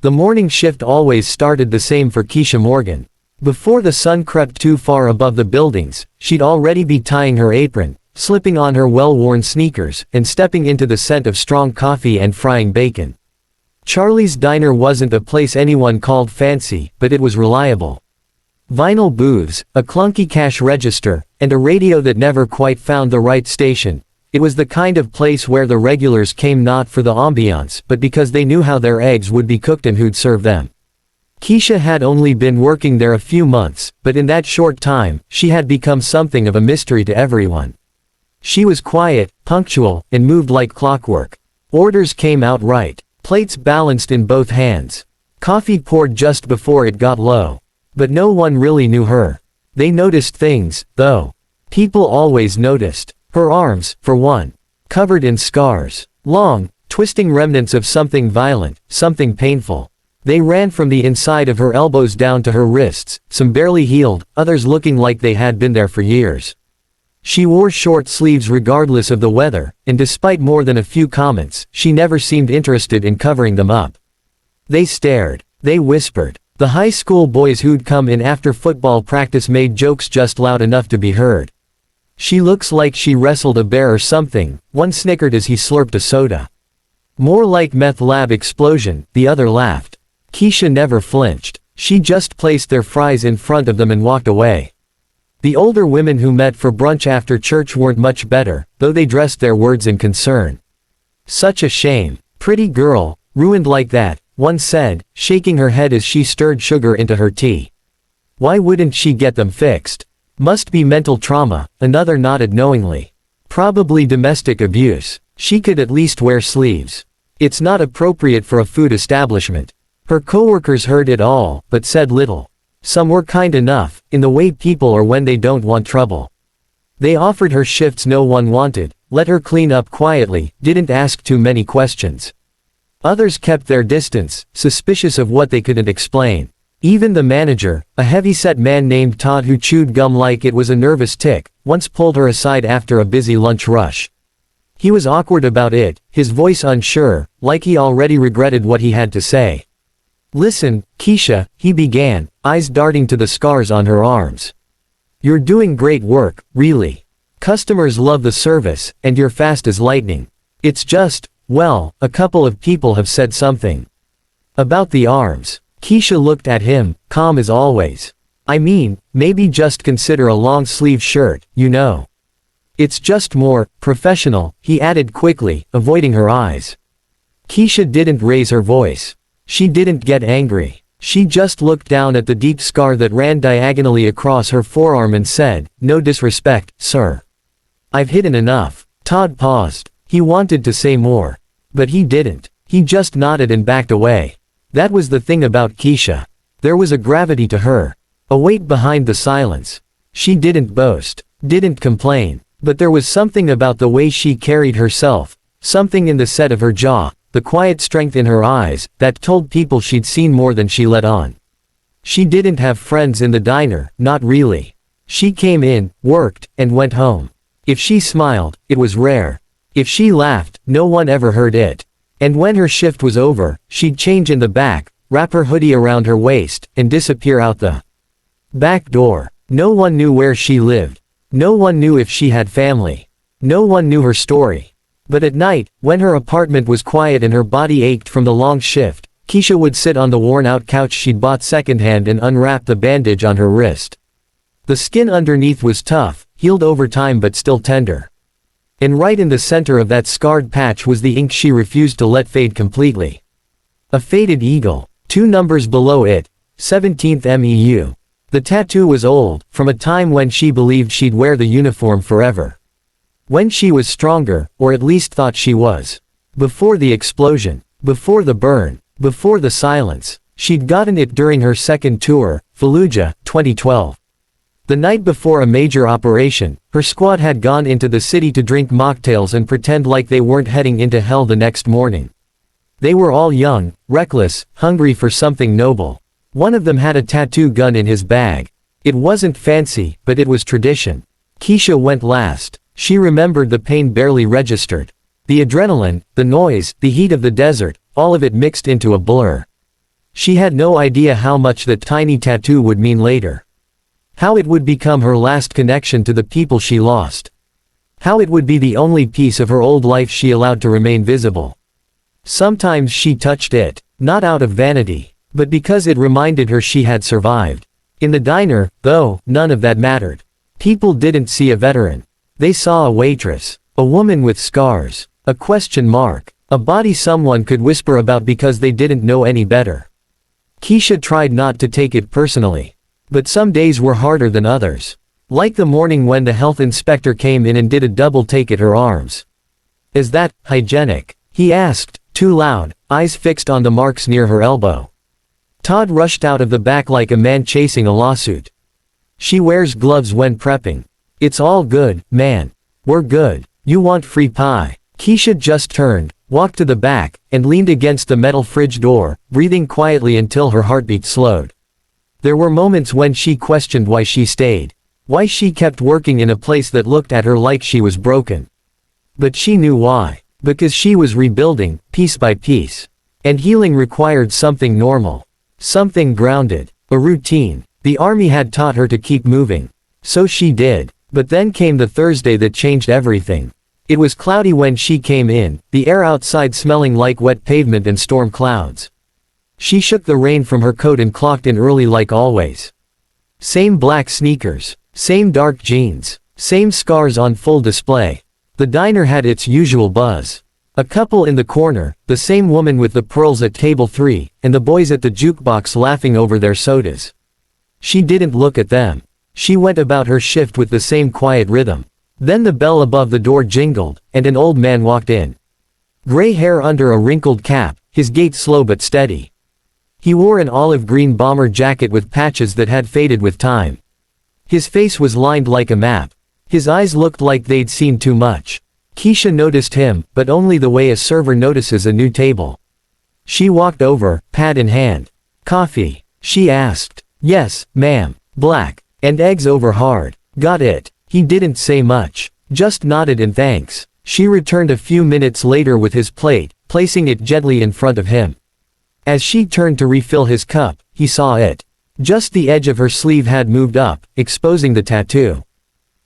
The morning shift always started the same for Keisha Morgan. Before the sun crept too far above the buildings, she'd already be tying her apron, slipping on her well-worn sneakers, and stepping into the scent of strong coffee and frying bacon. Charlie's Diner wasn't a place anyone called fancy, but it was reliable. Vinyl booths, a clunky cash register, and a radio that never quite found the right station. It was the kind of place where the regulars came not for the ambiance but because they knew how their eggs would be cooked and who'd serve them. Keisha had only been working there a few months, but in that short time, she had become something of a mystery to everyone. She was quiet, punctual, and moved like clockwork. Orders came out right. Plates balanced in both hands. Coffee poured just before it got low. But no one really knew her. They noticed things, though. People always noticed. Her arms, for one. Covered in scars. Long, twisting remnants of something violent, something painful. They ran from the inside of her elbows down to her wrists, some barely healed, others looking like they had been there for years. She wore short sleeves regardless of the weather, and despite more than a few comments, she never seemed interested in covering them up. They stared. They whispered. The high school boys who'd come in after football practice made jokes just loud enough to be heard. "She looks like she wrestled a bear or something," one snickered as he slurped a soda. "More like meth lab explosion," the other laughed. Keisha never flinched. She just placed their fries in front of them and walked away. The older women who met for brunch after church weren't much better, though they dressed their words in concern. "Such a shame. Pretty girl, ruined like that," one said, shaking her head as she stirred sugar into her tea. "Why wouldn't she get them fixed? Must be mental trauma," another nodded knowingly. "Probably domestic abuse. She could at least wear sleeves. It's not appropriate for a food establishment." Her coworkers heard it all, but said little. Some were kind enough, in the way people are when they don't want trouble. They offered her shifts no one wanted, let her clean up quietly, didn't ask too many questions. Others kept their distance, suspicious of what they couldn't explain. Even the manager, a heavy-set man named Todd who chewed gum like it was a nervous tick, once pulled her aside after a busy lunch rush. He was awkward about it, his voice unsure, like he already regretted what he had to say. "Listen, Keisha," he began, eyes darting to the scars on her arms. "You're doing great work, really. Customers love the service, and you're fast as lightning. It's just, well, a couple of people have said something about the arms." Keisha looked at him, calm as always. "I mean, maybe just consider a long-sleeve shirt, you know. It's just more professional," he added quickly, avoiding her eyes. Keisha didn't raise her voice. She didn't get angry. She just looked down at the deep scar that ran diagonally across her forearm and said, "No disrespect, sir. I've hidden enough." Todd paused. He wanted to say more. But he didn't. He just nodded and backed away. That was the thing about Keisha. There was a gravity to her. A weight behind the silence. She didn't boast. Didn't complain. But there was something about the way she carried herself. Something in the set of her jaw. The quiet strength in her eyes, that told people she'd seen more than she let on. She didn't have friends in the diner, not really. She came in, worked, and went home. If she smiled, it was rare. If she laughed, no one ever heard it. And when her shift was over, she'd change in the back, wrap her hoodie around her waist, and disappear out the back door. No one knew where she lived. No one knew if she had family. No one knew her story. But at night, when her apartment was quiet and her body ached from the long shift, Keisha would sit on the worn-out couch she'd bought secondhand and unwrap the bandage on her wrist. The skin underneath was tough, healed over time but still tender. And right in the center of that scarred patch was the ink she refused to let fade completely. A faded eagle. 2 numbers below it, 17th MEU. The tattoo was old, from a time when she believed she'd wear the uniform forever. When she was stronger, or at least thought she was. Before the explosion. Before the burn. Before the silence. She'd gotten it during her second tour, Fallujah, 2012. The night before a major operation, her squad had gone into the city to drink mocktails and pretend like they weren't heading into hell the next morning. They were all young, reckless, hungry for something noble. One of them had a tattoo gun in his bag. It wasn't fancy, but it was tradition. Keisha went last. She remembered the pain barely registered. The adrenaline, the noise, the heat of the desert, all of it mixed into a blur. She had no idea how much that tiny tattoo would mean later. How it would become her last connection to the people she lost. How it would be the only piece of her old life she allowed to remain visible. Sometimes she touched it, not out of vanity, but because it reminded her she had survived. In the diner, though, none of that mattered. People didn't see a veteran. They saw a waitress. A woman with scars. A question mark. A body someone could whisper about because they didn't know any better. Keisha tried not to take it personally. But some days were harder than others. Like the morning when the health inspector came in and did a double take at her arms. "Is that hygienic?" he asked, too loud, eyes fixed on the marks near her elbow. Todd rushed out of the back like a man chasing a lawsuit. "She wears gloves when prepping. It's all good, man. We're good. You want free pie?" Keisha just turned, walked to the back, and leaned against the metal fridge door, breathing quietly until her heartbeat slowed. There were moments when she questioned why she stayed. Why she kept working in a place that looked at her like she was broken. But she knew why. Because she was rebuilding, piece by piece. And healing required something normal. Something grounded. A routine. The army had taught her to keep moving. So she did. But then came the Thursday that changed everything. It was cloudy when she came in, the air outside smelling like wet pavement and storm clouds. She shook the rain from her coat and clocked in early like always. Same black sneakers. Same dark jeans. Same scars on full display. The diner had its usual buzz. A couple in the corner, the same woman with the pearls at table 3, and the boys at the jukebox laughing over their sodas. She didn't look at them. She went about her shift with the same quiet rhythm. Then the bell above the door jingled, and an old man walked in. Gray hair under a wrinkled cap, his gait slow but steady. He wore an olive green bomber jacket with patches that had faded with time. His face was lined like a map. His eyes looked like they'd seen too much. Keisha noticed him, but only the way a server notices a new table. She walked over, pad in hand. "Coffee?" she asked. "Yes, ma'am. Black. And eggs over hard." "Got it." He didn't say much. Just nodded in thanks. She returned a few minutes later with his plate, placing it gently in front of him. As she turned to refill his cup, he saw it. Just the edge of her sleeve had moved up, exposing the tattoo.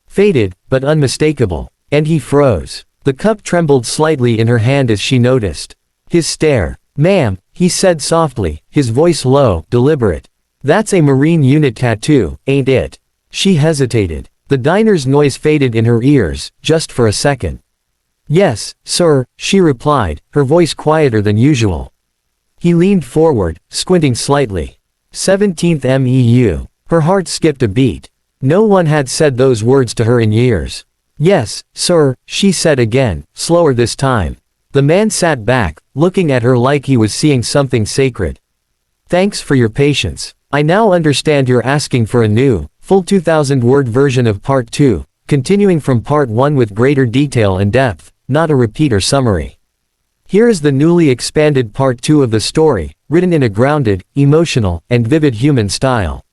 Faded, but unmistakable. And he froze. The cup trembled slightly in her hand as she noticed. His stare. "Ma'am," he said softly, his voice low, deliberate. "That's a Marine unit tattoo, ain't it?" She hesitated. The diner's noise faded in her ears, just for a second. "Yes, sir," she replied, her voice quieter than usual. He leaned forward, squinting slightly. 17th MEU. Her heart skipped a beat. No one had said those words to her in years. "Yes, sir," she said again, slower this time. The man sat back, looking at her like he was seeing something sacred. "Thanks for your patience. I now understand you're asking for a new, full 2,000-word version of Part 2, continuing from Part 1 with greater detail and depth, not a repeat or summary. Here is the newly expanded Part 2 of the story, written in a grounded, emotional, and vivid human style.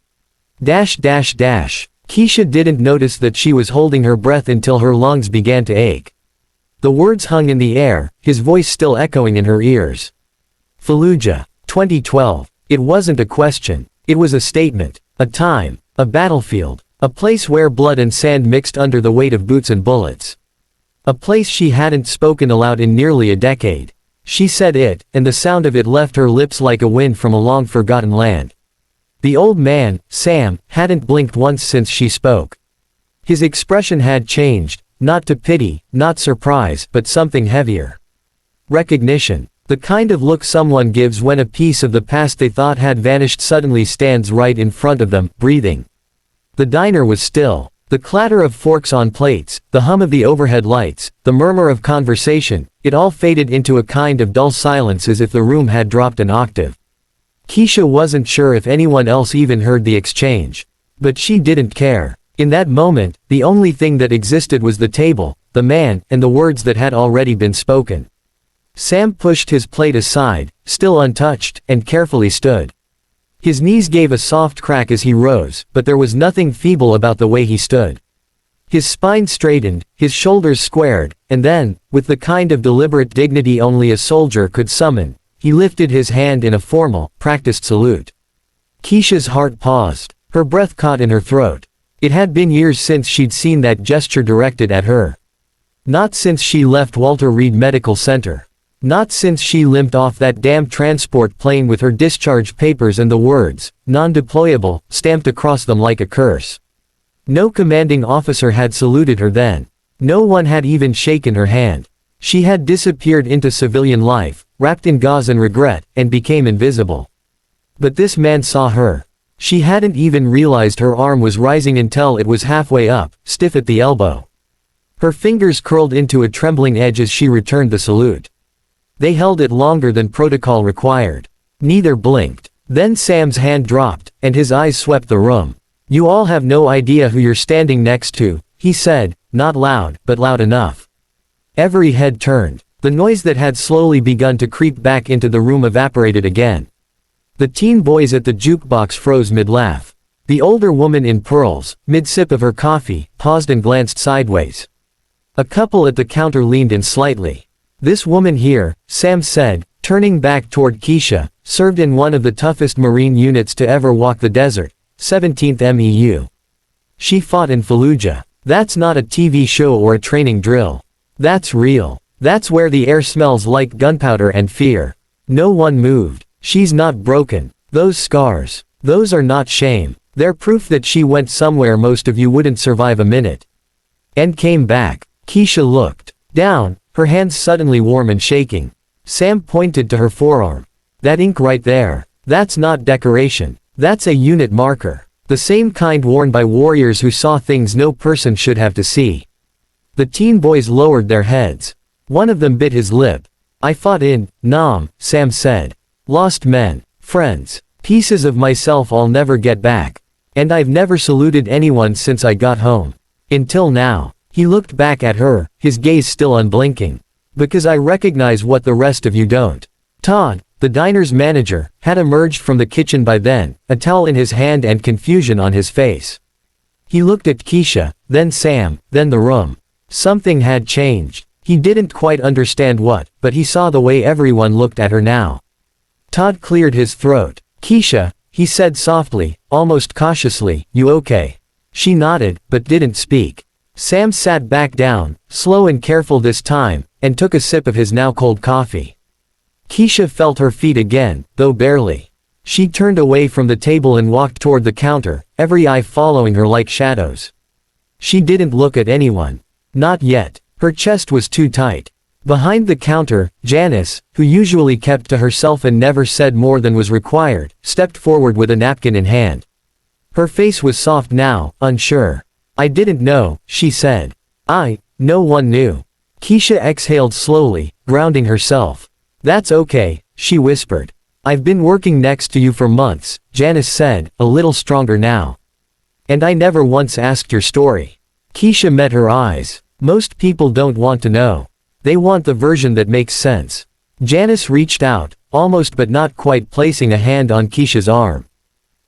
Keisha didn't notice that she was holding her breath until her lungs began to ache. The words hung in the air, his voice still echoing in her ears. Fallujah, 2012. It wasn't a question. It was a statement. A time. A battlefield. A place where blood and sand mixed under the weight of boots and bullets. A place she hadn't spoken aloud in nearly a decade. She said it, and the sound of it left her lips like a wind from a long-forgotten land. The old man, Sam, hadn't blinked once since she spoke. His expression had changed, not to pity, not surprise, but something heavier. Recognition. The kind of look someone gives when a piece of the past they thought had vanished suddenly stands right in front of them, breathing. The diner was still. The clatter of forks on plates, the hum of the overhead lights, the murmur of conversation, it all faded into a kind of dull silence as if the room had dropped an octave. Keisha wasn't sure if anyone else even heard the exchange. But she didn't care. In that moment, the only thing that existed was the table, the man, and the words that had already been spoken. Sam pushed his plate aside, still untouched, and carefully stood. His knees gave a soft crack as he rose, but there was nothing feeble about the way he stood. His spine straightened, his shoulders squared, and then, with the kind of deliberate dignity only a soldier could summon, He lifted his hand in a formal, practiced salute. Keisha's heart paused. Her breath caught in her throat. It had been years since she'd seen that gesture directed at her. Not since she left Walter Reed Medical Center. Not since she limped off that damn transport plane with her discharge papers and the words, "non-deployable," stamped across them like a curse. No commanding officer had saluted her then. No one had even shaken her hand. She had disappeared into civilian life, wrapped in gauze and regret, and became invisible. But this man saw her. She hadn't even realized her arm was rising until it was halfway up, stiff at the elbow. Her fingers curled into a trembling edge as she returned the salute. They held it longer than protocol required. Neither blinked. Then Sam's hand dropped, and his eyes swept the room. "You all have no idea who you're standing next to," he said, not loud, but loud enough. Every head turned. The noise that had slowly begun to creep back into the room evaporated again. The teen boys at the jukebox froze mid-laugh. The older woman in pearls, mid-sip of her coffee, paused and glanced sideways. A couple at the counter leaned in slightly. "This woman here," Sam said, turning back toward Keisha, "served in one of the toughest Marine units to ever walk the desert, 17th MEU. She fought in Fallujah. That's not a TV show or a training drill. That's real. That's where the air smells like gunpowder and fear." No one moved. "She's not broken. Those scars. Those are not shame. They're proof that she went somewhere most of you wouldn't survive a minute. And came back." Keisha looked down, her hands suddenly warm and shaking. Sam pointed to her forearm. "That ink right there. That's not decoration. That's a unit marker. The same kind worn by warriors who saw things no person should have to see." The teen boys lowered their heads. One of them bit his lip. "I fought in Nam," Sam said. "Lost men, friends, pieces of myself I'll never get back. And I've never saluted anyone since I got home. Until now." He looked back at her, his gaze still unblinking. "Because I recognize what the rest of you don't." Todd, the diner's manager, had emerged from the kitchen by then, a towel in his hand and confusion on his face. He looked at Keisha, then Sam, then the room. Something had changed. He didn't quite understand what, but he saw the way everyone looked at her now. Todd cleared his throat. "Keisha," he said softly, almost cautiously, "you okay?" She nodded, but didn't speak. Sam sat back down, slow and careful this time, and took a sip of his now cold coffee. Keisha felt her feet again, though barely. She turned away from the table and walked toward the counter, every eye following her like shadows. She didn't look at anyone. Not yet. Her chest was too tight. Behind the counter, Janice, who usually kept to herself and never said more than was required, stepped forward with a napkin in hand. Her face was soft now, unsure. "I didn't know," she said. No one knew." Keisha exhaled slowly, grounding herself. "That's okay," she whispered. "I've been working next to you for months," Janice said, a little stronger now. "And I never once asked your story." Keisha met her eyes. "Most people don't want to know. They want the version that makes sense." Janice reached out, almost but not quite placing a hand on Keisha's arm.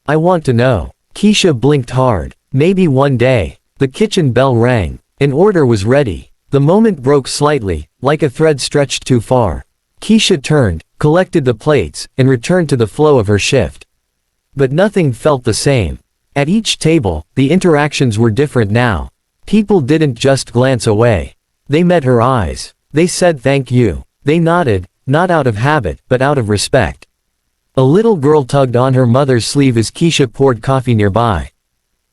"I want to know." Keisha blinked hard. "Maybe one day." The kitchen bell rang. An order was ready. The moment broke slightly, like a thread stretched too far. Keisha turned, collected the plates, and returned to the flow of her shift. But nothing felt the same. At each table, the interactions were different now. People didn't just glance away. They met her eyes. They said thank you. They nodded, not out of habit, but out of respect. A little girl tugged on her mother's sleeve as Keisha poured coffee nearby.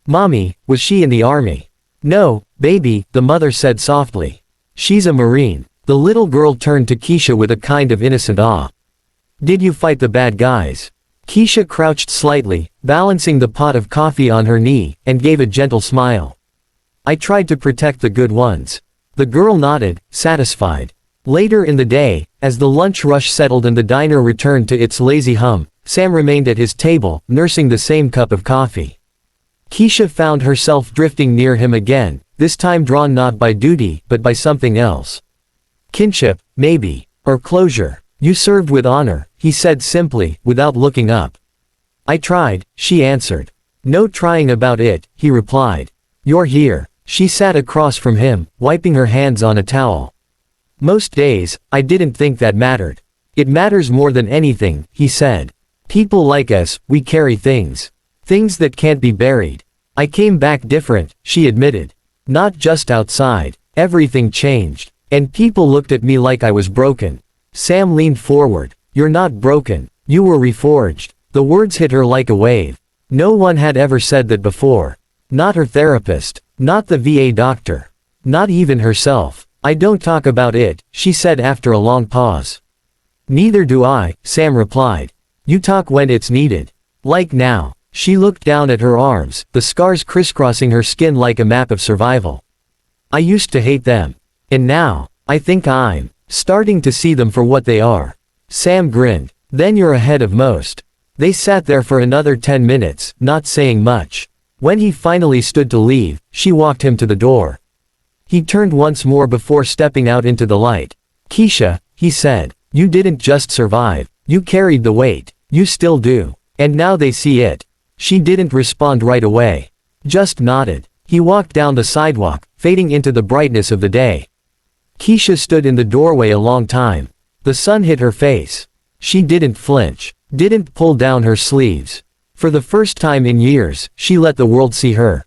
"Mommy, was she in the army?" "No, baby," the mother said softly. "She's a Marine." The little girl turned to Keisha with a kind of innocent awe. "Did you fight the bad guys?" Keisha crouched slightly, balancing the pot of coffee on her knee, and gave a gentle smile. "I tried to protect the good ones." The girl nodded, satisfied. Later in the day, as the lunch rush settled and the diner returned to its lazy hum, Sam remained at his table, nursing the same cup of coffee. Keisha found herself drifting near him again, this time drawn not by duty, but by something else. Kinship, maybe. Or closure. "You served with honor," he said simply, without looking up. "I tried," she answered. "No trying about it," he replied. "You're here." She sat across from him, wiping her hands on a towel. "Most days, I didn't think that mattered. It matters more than anything, he said. People like us, we carry things. Things that can't be buried. I came back different, she admitted. Not just outside. Everything changed. And people looked at me like I was broken. Sam leaned forward. You're not broken. You were reforged. The words hit her like a wave. No one had ever said that before. Not her therapist. Not the VA doctor. Not even herself. I don't talk about it, she said after a long pause. Neither do I, Sam replied. You talk when it's needed. Like now. She looked down at her arms, the scars crisscrossing her skin like a map of survival. I used to hate them. And now, I think I'm starting to see them for what they are. Sam grinned. Then you're ahead of most. They sat there for another 10 minutes, not saying much. When he finally stood to leave, she walked him to the door. He turned once more before stepping out into the light. Keisha, he said, you didn't just survive. You carried the weight. You still do. And now they see it. She didn't respond right away. Just nodded. He walked down the sidewalk, fading into the brightness of the day. Keisha stood in the doorway a long time. The sun hit her face. She didn't flinch. Didn't pull down her sleeves. For the first time in years, she let the world see her.